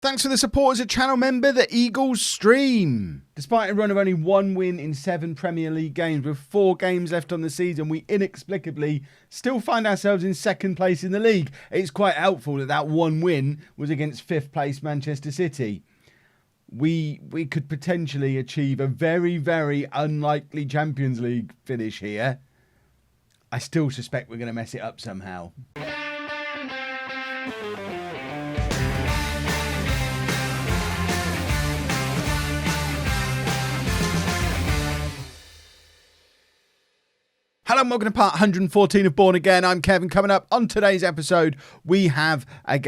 Thanks for the support as a channel member, the Eagles stream. Despite a run of only one win in 7 Premier League games with 4 games left on the season, we inexplicably still find ourselves in second place in the league. It's quite helpful that one win was against 5th place Manchester City. We could potentially achieve a very, very unlikely Champions League finish here. I still suspect we're going to mess it up somehow. Hello and welcome to part 114 of Bourne Again. I'm Kevin. Coming up on today's episode, we have a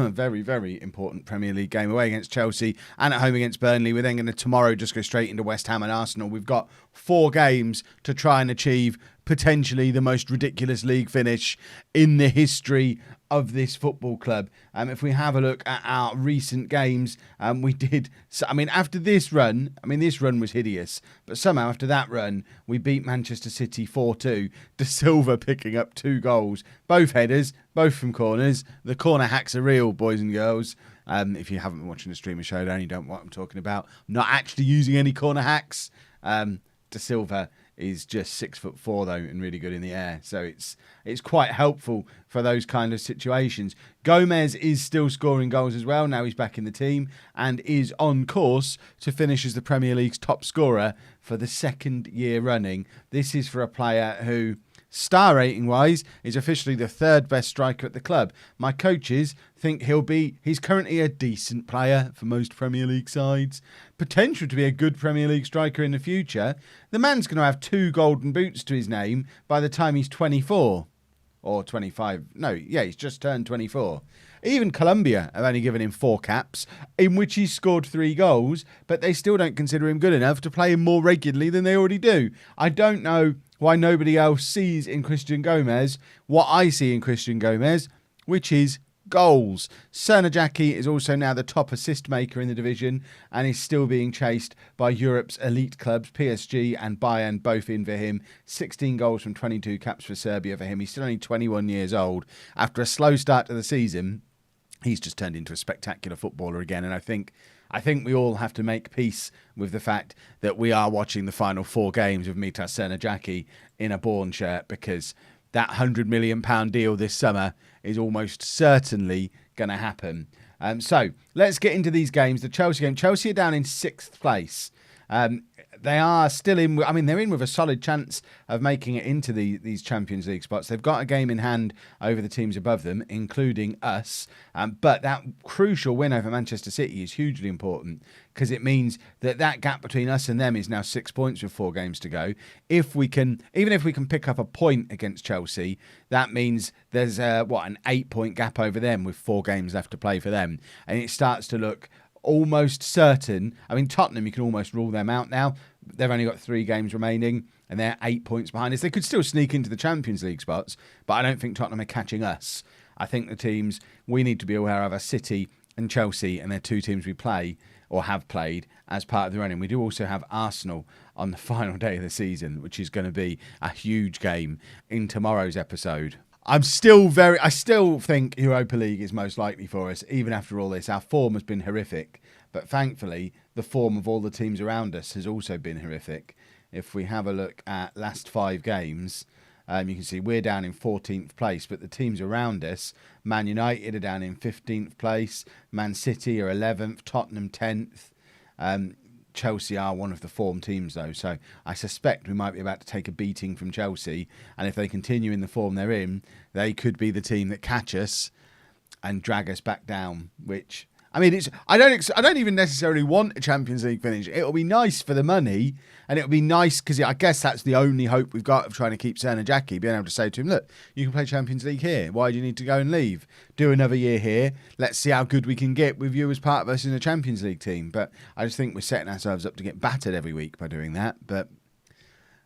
very, very important Premier League game away against Chelsea and at home against Burnley. We're then going to tomorrow just go straight into West Ham and Arsenal. We've got 4 games to try and achieve potentially the most ridiculous league finish in the history of this football club. If we have a look at our recent games, we did. After this run, this run was hideous, but somehow after that run, we beat Manchester City 4-2. De Silva picking up 2 goals, both headers, both from corners. The corner hacks are real, boys and girls. If you haven't been watching the streamer showdown, you don't know what I'm talking about. I'm not actually using any corner hacks. De Silva is just 6'4" though and really good in the air, so it's quite helpful for those kind of situations. Gomez is still scoring goals as well. Now he's back in the team and is on course to finish as the Premier League's top scorer for the 2nd year running. This is for a player who, star rating wise, is officially the 3rd best striker at the club. My coaches think he's currently a decent player for most Premier League sides. Potential to be a good Premier League striker in the future. The man's going to have 2 golden boots to his name by the time he's 24. Or 25. No, yeah, he's just turned 24. Even Colombia have only given him 4 caps, in which he's scored 3 goals, but they still don't consider him good enough to play him more regularly than they already do. I don't know why nobody else sees in Christian Gomez what I see in Christian Gomez, which is goals. Cernajacki is also now the top assist maker in the division and is still being chased by Europe's elite clubs, PSG and Bayern, both in for him. 16 goals from 22 caps for Serbia for him. He's still only 21 years old. After a slow start to the season, he's just turned into a spectacular footballer again, and I think we all have to make peace with the fact that we are watching the final 4 games of Mitas Cernajacki in a Bourne shirt, because that £100 million deal this summer is almost certainly going to happen. So let's get into these games. The Chelsea game. Chelsea are down in 6th place. They are still in. They're in with a solid chance of making it into these Champions League spots. They've got a game in hand over the teams above them, including us. But that crucial win over Manchester City is hugely important, because it means that gap between us and them is now 6 points with 4 games to go. Even if we can pick up a point against Chelsea, that means there's an 8-point gap over them with 4 games left to play for them, and it starts to look almost certain. Tottenham, you can almost rule them out now. They've only got 3 games remaining and they're 8 points behind us. They could still sneak into the Champions League spots, but I don't think Tottenham are catching us. I think the teams we need to be aware of are City and Chelsea, and they're 2 teams we play or have played as part of the running. We do also have Arsenal on the final day of the season, which is going to be a huge game in tomorrow's episode. I still think Europa League is most likely for us, even after all this. Our form has been horrific, but thankfully, the form of all the teams around us has also been horrific. If we have a look at last 5 games, you can see we're down in 14th place, but the teams around us, Man United are down in 15th place, Man City are 11th, Tottenham 10th. Chelsea are one of the form teams though, so I suspect we might be about to take a beating from Chelsea, and if they continue in the form they're in, they could be the team that catch us and drag us back down, which I don't even necessarily want a Champions League finish. It'll be nice for the money, and it'll be nice because I guess that's the only hope we've got of trying to keep Cernajacki, being able to say to him, look, you can play Champions League here. Why do you need to go and leave? Do another year here. Let's see how good we can get with you as part of us in a Champions League team. But I just think we're setting ourselves up to get battered every week by doing that. But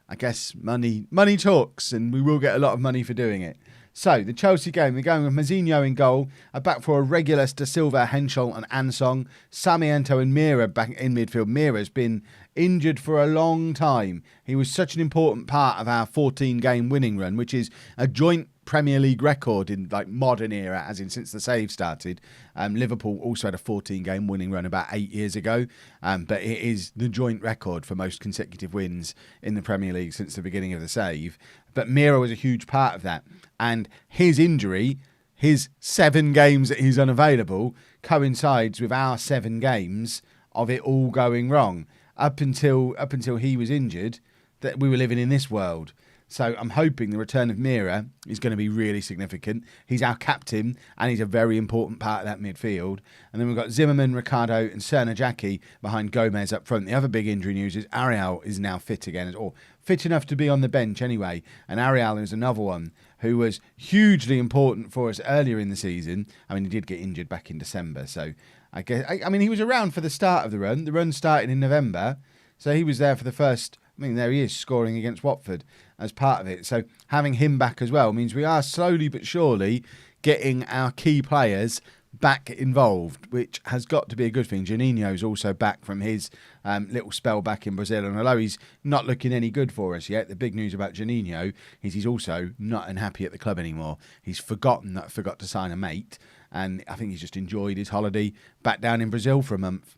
I guess money talks, and we will get a lot of money for doing it. So, the Chelsea game, we're going with Mazinho in goal, a back for a regulars De Silva, Henschel and Ansong, Sarmiento and Mira back in midfield. Mira's been injured for a long time. He was such an important part of our 14-game winning run, which is a joint Premier League record in like modern era, as in since the save started. Liverpool also had a 14-game winning run about 8 years ago, but it is the joint record for most consecutive wins in the Premier League since the beginning of the save. But Miro was a huge part of that, and his injury, his 7 games that he's unavailable, coincides with our 7 games of it all going wrong. Up until he was injured, that we were living in this world. So I'm hoping the return of Mira is going to be really significant. He's our captain, and he's a very important part of that midfield. And then we've got Zimmerman, Ricardo, and Cernajacki behind Gomez up front. The other big injury news is Ariel is now fit again, or fit enough to be on the bench anyway. And Ariel is another one who was hugely important for us earlier in the season. I mean, he did get injured back in December, so I guess I mean he was around for the start of the run. The run started in November, so he was there for the first. I mean, there he is scoring against Watford as part of it. So having him back as well means we are slowly but surely getting our key players back involved, which has got to be a good thing. Juninho's also back from his little spell back in Brazil, and although he's not looking any good for us yet, the big news about Juninho is he's also not unhappy at the club anymore. He's forgotten that I forgot to sign a mate, and I think he's just enjoyed his holiday back down in Brazil for a month.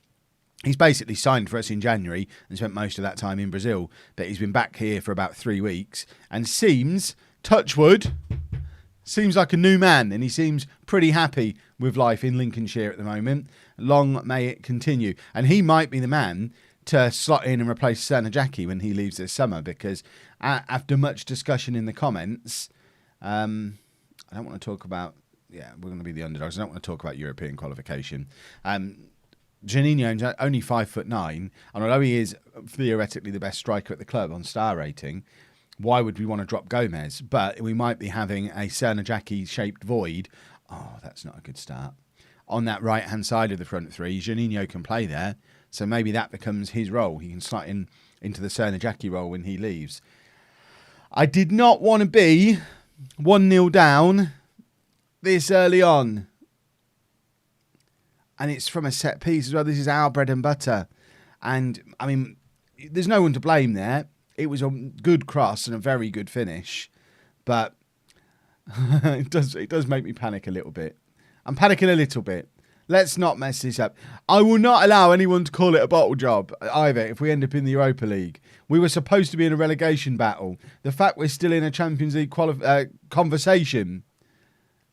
He's basically signed for us in January and spent most of that time in Brazil, but he's been back here for about 3 weeks and seems, touch wood, seems like a new man, and he seems pretty happy with life in Lincolnshire at the moment. Long may it continue. And he might be the man to slot in and replace Cernajacki when he leaves this summer, because after much discussion in the comments, I don't want to talk about, we're going to be the underdogs. I don't want to talk about European qualification. Juninho's only 5'9", and although he is theoretically the best striker at the club on star rating, why would we want to drop Gomez? But we might be having a Cernajacki-shaped void. Oh, that's not a good start. On that right-hand side of the front three, Juninho can play there, so maybe that becomes his role. He can slot into the Cernajacki role when he leaves. I did not want to be 1-0 down this early on. And it's from a set piece as well. This is our bread and butter. And, I mean, there's no one to blame there. It was a good cross and a very good finish. But it does make me panic a little bit. I'm panicking a little bit. Let's not mess this up. I will not allow anyone to call it a bottle job either if we end up in the Europa League. We were supposed to be in a relegation battle. The fact we're still in a Champions League conversation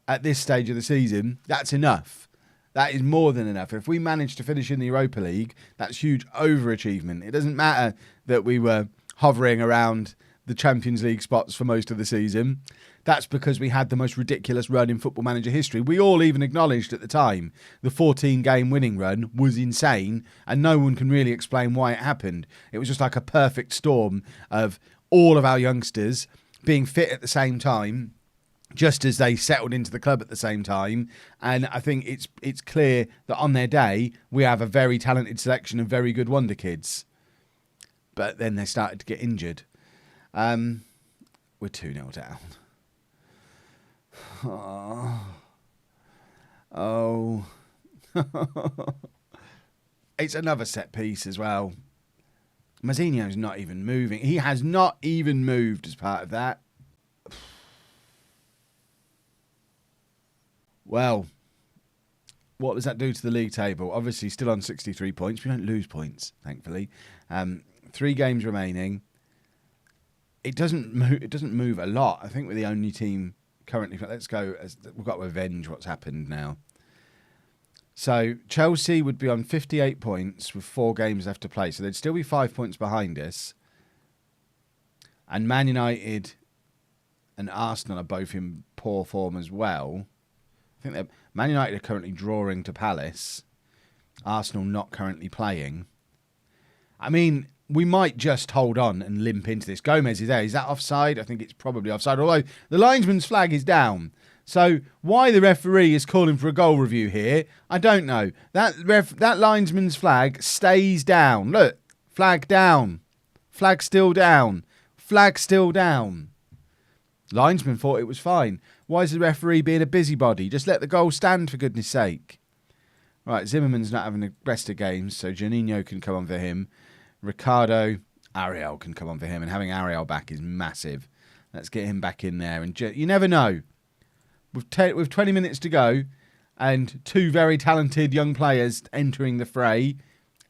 at this stage of the season, that's enough. That is more than enough. If we manage to finish in the Europa League, that's huge overachievement. It doesn't matter that we were hovering around the Champions League spots for most of the season. That's because we had the most ridiculous run in Football Manager history. We all even acknowledged at the time the 14-game winning run was insane, and no one can really explain why it happened. It was just like a perfect storm of all of our youngsters being fit at the same time, just as they settled into the club at the same time. And I think it's clear that on their day, we have a very talented selection of very good wonder kids. But then they started to get injured. We're 2-0 down. Oh. It's another set piece as well. Mazzino's not even moving. He has not even moved as part of that. Well, what does that do to the league table? Obviously, still on 63 points. We don't lose points, thankfully. 3 games remaining. It doesn't move a lot. I think we're the only team currently. Let's go. We've got to avenge what's happened now. So Chelsea would be on 58 points with 4 games left to play. So they'd still be 5 points behind us. And Man United and Arsenal are both in poor form as well. I think that Man United are currently drawing to Palace. Arsenal not currently playing. I mean, we might just hold on and limp into this. Gomez is there. Is that offside? I think it's probably offside. Although the linesman's flag is down. So why the referee is calling for a goal review here, I don't know. That linesman's flag stays down. Look, flag down. Flag still down. Flag still down. Linesman thought it was fine. Why is the referee being a busybody? Just let the goal stand, for goodness sake. Right, Zimmerman's not having the best of games, so Juninho can come on for him. Ricardo, Ariel can come on for him, and having Ariel back is massive. Let's get him back in there. And you never know. With 20 minutes to go and 2 very talented young players entering the fray,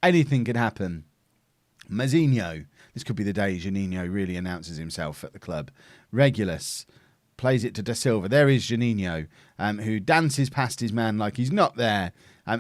anything can happen. Mazzinho. This could be the day Juninho really announces himself at the club. Regulus plays it to Da Silva. There is Juninho, who dances past his man like he's not there.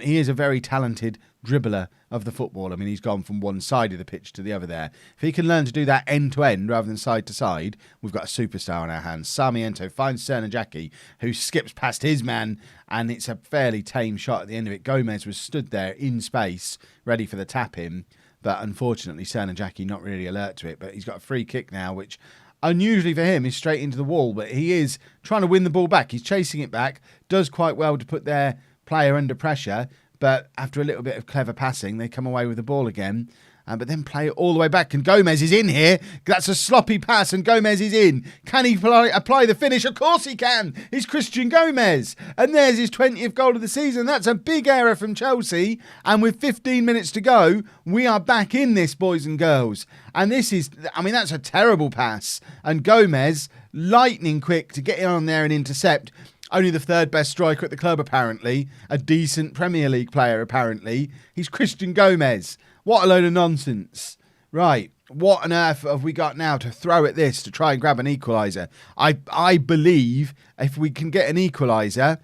He is a very talented dribbler of the football. I mean, he's gone from one side of the pitch to the other there. If he can learn to do that end to end rather than side to side, we've got a superstar on our hands. Sarmiento finds Cernajacki, who skips past his man, and it's a fairly tame shot at the end of it. Gomez was stood there in space, ready for the tap-in, but unfortunately, Cernajacki not really alert to it. But he's got a free kick now, which unusually for him is straight into the wall, but he is trying to win the ball back. He's chasing it back, does quite well to put their player under pressure, but after a little bit of clever passing, they come away with the ball again, but then play it all the way back, and Gomez is in here. That's a sloppy pass, and Gomez is in. Can he apply the finish? Of course he can. It's Christian Gomez, and there's his 20th goal of the season. That's a big error from Chelsea, and with 15 minutes to go, we are back in this, boys and girls. And this is, I mean, that's a terrible pass, and Gomez, lightning quick to get in on there and intercept. Only the 3rd best striker at the club, apparently. A decent Premier League player, apparently. He's Christian Gomez. What a load of nonsense. Right, what on earth have we got now to throw at this to try and grab an equaliser? I believe if we can get an equaliser,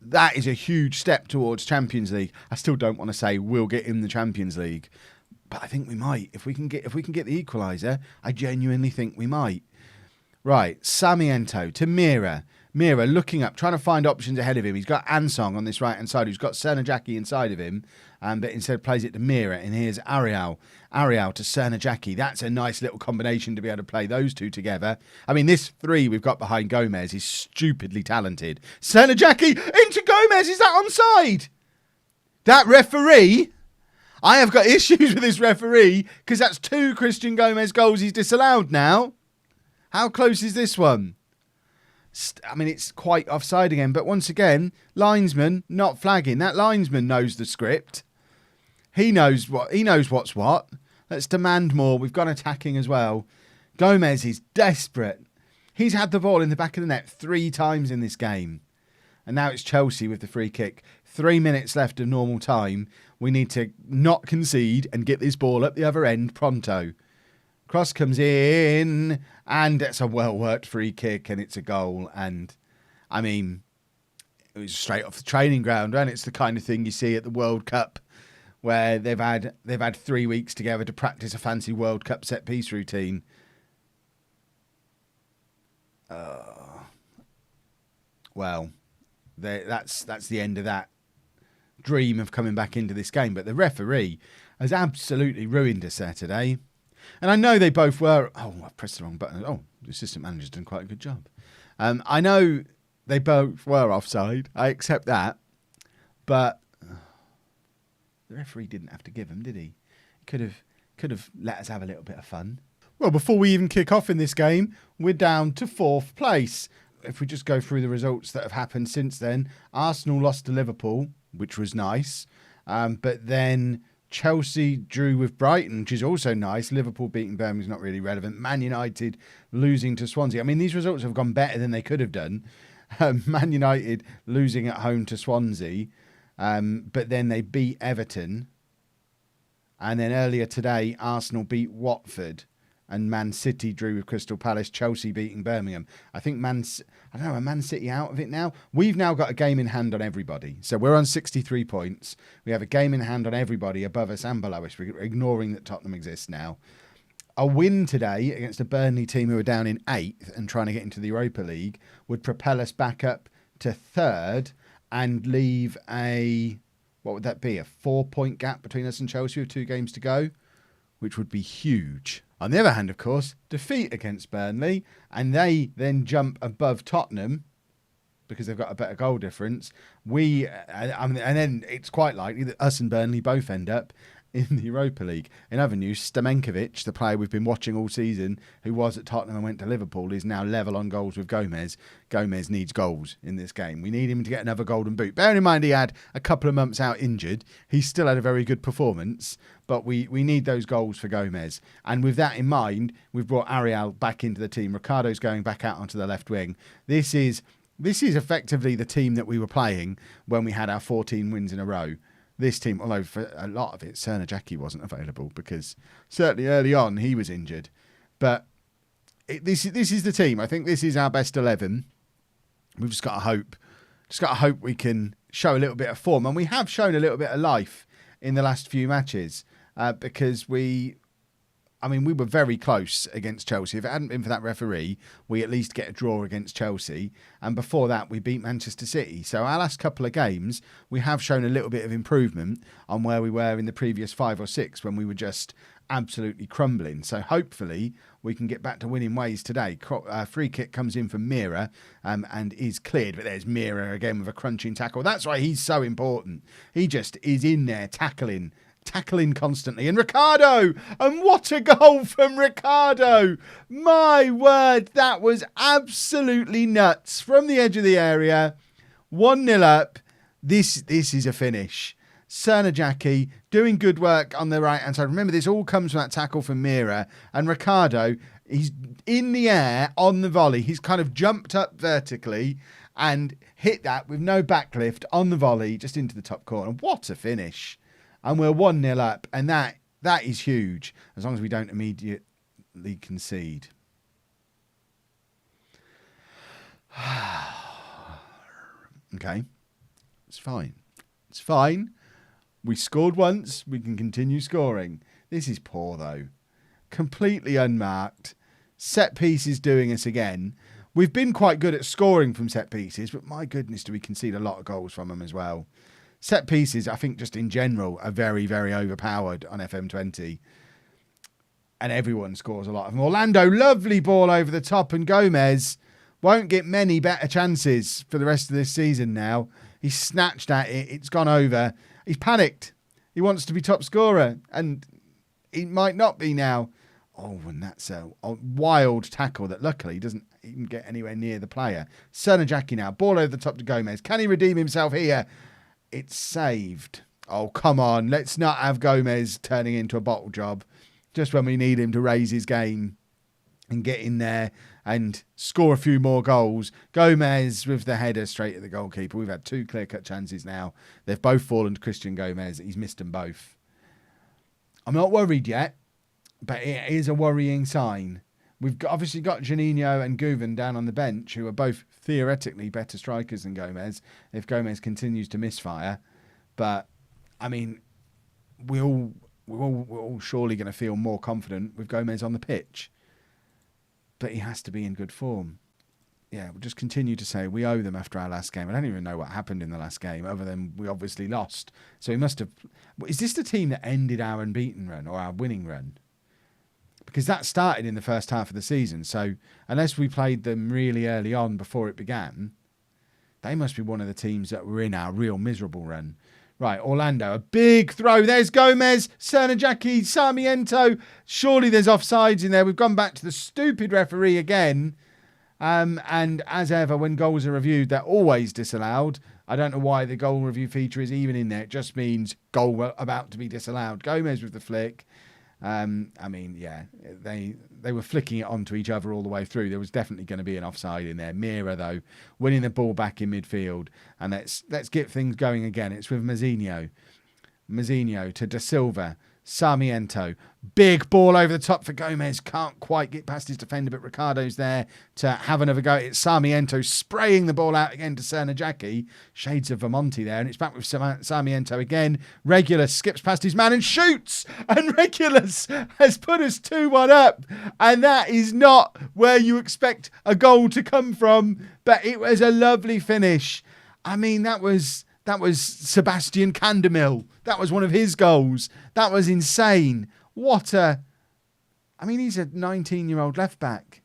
that is a huge step towards Champions League. I still don't want to say we'll get in the Champions League, but I think we might. If we can get the equaliser, I genuinely think we might. Right, Sarmiento to Mira. Mira looking up, trying to find options ahead of him. He's got Ansong on this right-hand side, who's got Cernajacki inside of him, but instead plays it to Mira. And here's Ariel. Ariel to Cernajacki. That's a nice little combination to be able to play those two together. I mean, this 3 we've got behind Gomez is stupidly talented. Cernajacki into Gomez. Is that onside? That referee... I have got issues with this referee because that's 2 Christian Gomez goals he's disallowed now. How close is this one? I mean, it's quite offside again. But once again, linesman not flagging. That linesman knows the script. He knows what's what. Let's demand more. We've gone attacking as well. Gomez is desperate. He's had the ball in the back of the net 3 times in this game. And now it's Chelsea with the free kick. 3 minutes left of normal time. We need to not concede and get this ball up the other end pronto. Cross comes in, and it's a well-worked free kick, and it's a goal. And, I mean, it was straight off the training ground, and it's the kind of thing you see at the World Cup, where they've had 3 weeks together to practice a fancy World Cup set-piece routine. Well, that's the end of that dream of coming back into this game. But the referee has absolutely ruined us there today. And I know they both were... Oh, I pressed the wrong button. Oh, the assistant manager's done quite a good job. I know they both were offside. I accept that. But the referee didn't have to give them, did he? Could have let us have a little bit of fun. Well, before we even kick off in this game, we're down to 4th place. If we just go through the results that have happened since then, Arsenal lost to Liverpool, which was nice. But then Chelsea drew with Brighton, which is also nice. Liverpool beating Birmingham is not really relevant. Man United losing to Swansea. I mean, these results have gone better than they could have done. Man United losing at home to Swansea. But then they beat Everton. And then earlier today, Arsenal beat Watford. And Man City drew with Crystal Palace, Chelsea beating Birmingham. I think are Man City out of it now? We've now got a game in hand on everybody. So we're on 63 points. We have a game in hand on everybody above us and below us. We're ignoring that Tottenham exists now. A win today against a Burnley team who are down in 8th and trying to get into the Europa League would propel us back up to 3rd and leave what would that be? A 4-point gap between us and Chelsea with 2 games to go, which would be huge. On the other hand, of course, defeat against Burnley, and they then jump above Tottenham because they've got a better goal difference. And then it's quite likely that us and Burnley both end up in the Europa League. In other news, Stamenkovic, the player we've been watching all season, who was at Tottenham and went to Liverpool, is now level on goals with Gomez. Gomez needs goals in this game. We need him to get another golden boot. Bearing in mind he had a couple of months out injured, he still had a very good performance, but we need those goals for Gomez. And with that in mind, we've brought Ariel back into the team. Ricardo's going back out onto the left wing. This is effectively the team that we were playing when we had our 14 wins in a row. This team, although for a lot of it, Cerner Jackie wasn't available because certainly early on he was injured. But this is the team. I think this is our best 11. We've just got to hope we can show a little bit of form. And we have shown a little bit of life in the last few matches because we were very close against Chelsea. If it hadn't been for that referee, we at least get a draw against Chelsea. And before that, we beat Manchester City. So our last couple of games, we have shown a little bit of improvement on where we were in the previous 5 or 6 when we were just absolutely crumbling. So hopefully we can get back to winning ways today. Free kick comes in from Mira and is cleared. But there's Mira again with a crunching tackle. That's why he's so important. He just is in there tackling constantly. And Ricardo! And what a goal from Ricardo! My word, that was absolutely nuts. From the edge of the area, 1-0 up. This is a finish. Cerner Jackie doing good work on the right-hand side. Remember, this all comes from that tackle from Mira. And Ricardo, he's in the air on the volley. He's kind of jumped up vertically and hit that with no backlift on the volley just into the top corner. What a finish. And we're 1-0 up, and that is huge, as long as we don't immediately concede. Okay, it's fine. It's fine. We scored once, we can continue scoring. This is poor, though. Completely unmarked. Set pieces doing us again. We've been quite good at scoring from set pieces, but my goodness, do we concede a lot of goals from them as well. Set pieces, I think, just in general, are very, very overpowered on FM20. And everyone scores a lot of them. Orlando, lovely ball over the top. And Gomez won't get many better chances for the rest of this season now. He's snatched at it. It's gone over. He's panicked. He wants to be top scorer. And he might not be now. Oh, and that's a wild tackle that luckily doesn't even get anywhere near the player. Cerner Jackie now. Ball over the top to Gomez. Can he redeem himself here? It's saved. Oh, come on. Let's not have Gomez turning into a bottle job just when we need him to raise his game and get in there and score a few more goals. Gomez with the header straight at the goalkeeper. We've had 2 clear-cut chances now. They've both fallen to Christian Gomez. He's missed them both. I'm not worried yet, but it is a worrying sign. We've obviously got Janino and Guven down on the bench, who are both theoretically better strikers than Gomez, if Gomez continues to misfire. But, I mean, we're all surely going to feel more confident with Gomez on the pitch. But he has to be in good form. Yeah, we'll just continue to say we owe them after our last game. I don't even know what happened in the last game, other than we obviously lost. So he must have... Is this the team that ended our unbeaten run, or our winning run? Because that started in the first half of the season. So unless we played them really early on before it began, they must be one of the teams that were in our real miserable run. Right, Orlando, a big throw. There's Gomez, Cerner Jackie, Sarmiento. Surely there's offsides in there. We've gone back to the stupid referee again. And as ever, when goals are reviewed, they're always disallowed. I don't know why the goal review feature is even in there. It just means goal about to be disallowed. Gomez with the flick. I mean, yeah, they were flicking it onto each other all the way through. There was definitely going to be an offside in there. Mira, though, winning the ball back in midfield. And let's get things going again. It's with Mazzinho. Mazzinho to Da Silva. Sarmiento. Big ball over the top for Gomez. Can't quite get past his defender, but Ricardo's there to have another go. It's Sarmiento spraying the ball out again to Cerner Jackie. Shades of Vermonti there, and it's back with Sarmiento again. Regulus skips past his man and shoots, and Regulus has put us 2-1 up, and that is not where you expect a goal to come from, but it was a lovely finish. I mean, that was Sebastian Candemil. That was one of his goals. That was insane. He's a 19-year-old left back.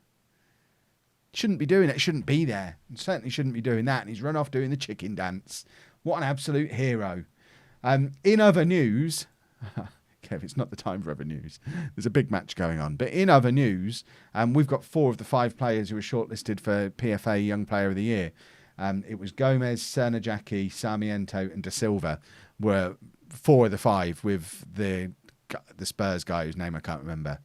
Shouldn't be doing it. Shouldn't be there. And certainly shouldn't be doing that. And he's run off doing the chicken dance. What an absolute hero. In other news, Kev, it's not the time for other news. There's a big match going on. But in other news, we've got 4 of the 5 players who were shortlisted for PFA Young Player of the Year. It was Gomez, Cernajacki, Sarmiento and Da Silva were 4 of the 5, with the Spurs guy whose name I can't remember.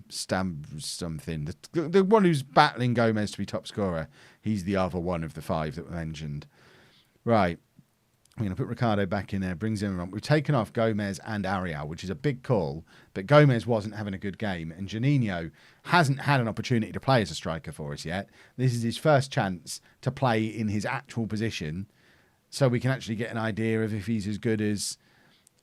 Something. The one who's battling Gomez to be top scorer. He's the other one of the 5 that were mentioned. Right. I'm going to put Ricardo back in there, brings him on. We've taken off Gomez and Ariel, which is a big call, but Gomez wasn't having a good game, and Juninho hasn't had an opportunity to play as a striker for us yet. This is his first chance to play in his actual position, so we can actually get an idea of if he's as good as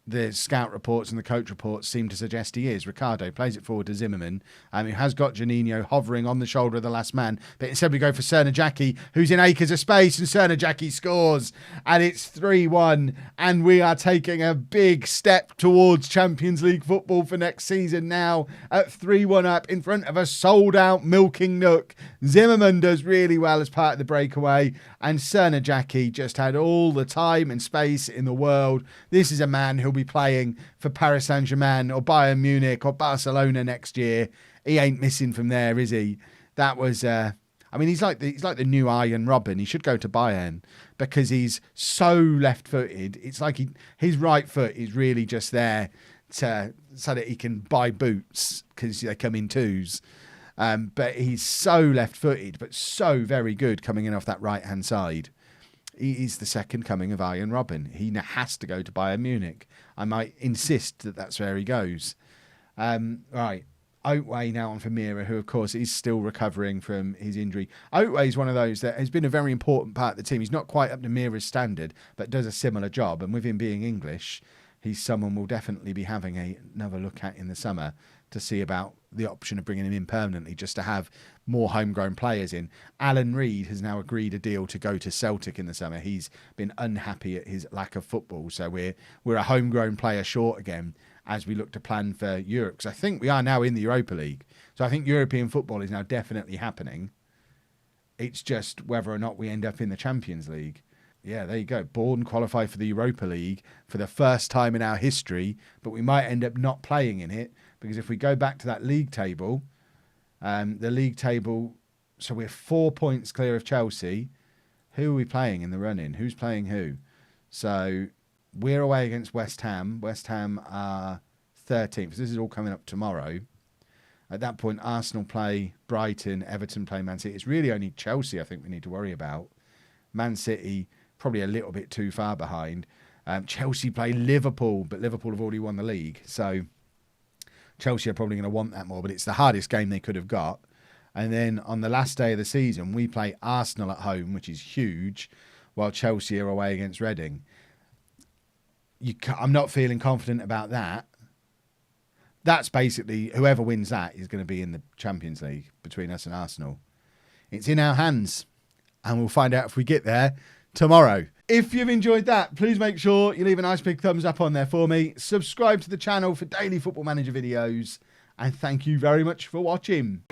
the scout reports and the coach reports seem to suggest he is. Ricardo plays it forward to Zimmerman, who has got Juninho hovering on the shoulder of the last man. But instead we go for Cernajacki, who's in acres of space, and Cernajacki scores. And it's 3-1. And we are taking a big step towards Champions League football for next season now. At 3-1 up in front of a sold-out milking nook. Zimmerman does really well as part of the breakaway. And Cernajacki just had all the time and space in the world. This is a man who'll be playing for Paris Saint-Germain or Bayern Munich or Barcelona next year. He ain't missing from there, is he? That was, he's like the new Arjen Robben. He should go to Bayern because he's so left-footed. It's like his right foot is really just there so that he can buy boots because they come in 2s. But he's so left-footed, but so very good coming in off that right-hand side. He is the second coming of Arjen Robben. He has to go to Bayern Munich. I might insist that that's where he goes. Right. Oatway now on for Mira, who, of course, is still recovering from his injury. Oatway is one of those that has been a very important part of the team. He's not quite up to Mira's standard, but does a similar job. And with him being English, he's someone we'll definitely be having another look at in the summer to see about the option of bringing him in permanently, just to have more homegrown players in. Alan Reid has now agreed a deal to go to Celtic in the summer. He's been unhappy at his lack of football, so we're a homegrown player short again as we look to plan for Europe, because I think we are now in the Europa League. So I think European football is now definitely happening. It's just whether or not we end up in the Champions League. Yeah, there you go. Bourne qualify for the Europa League for the first time in our history, but we might end up not playing in it, because if we go back to that league table, so we're 4 points clear of Chelsea. Who are we playing in the run-in? Who's playing who? So we're away against West Ham. West Ham are 13th. So this is all coming up tomorrow. At that point, Arsenal play Brighton, Everton play Man City. It's really only Chelsea I think we need to worry about. Man City, probably a little bit too far behind. Chelsea play Liverpool, but Liverpool have already won the league. So Chelsea are probably going to want that more, but it's the hardest game they could have got. And then on the last day of the season, we play Arsenal at home, which is huge, while Chelsea are away against Reading. I'm not feeling confident about that. That's basically, whoever wins that is going to be in the Champions League between us and Arsenal. It's in our hands, and we'll find out if we get there tomorrow. If you've enjoyed that, please make sure you leave a nice big thumbs up on there for me. Subscribe to the channel for daily Football Manager videos. And thank you very much for watching.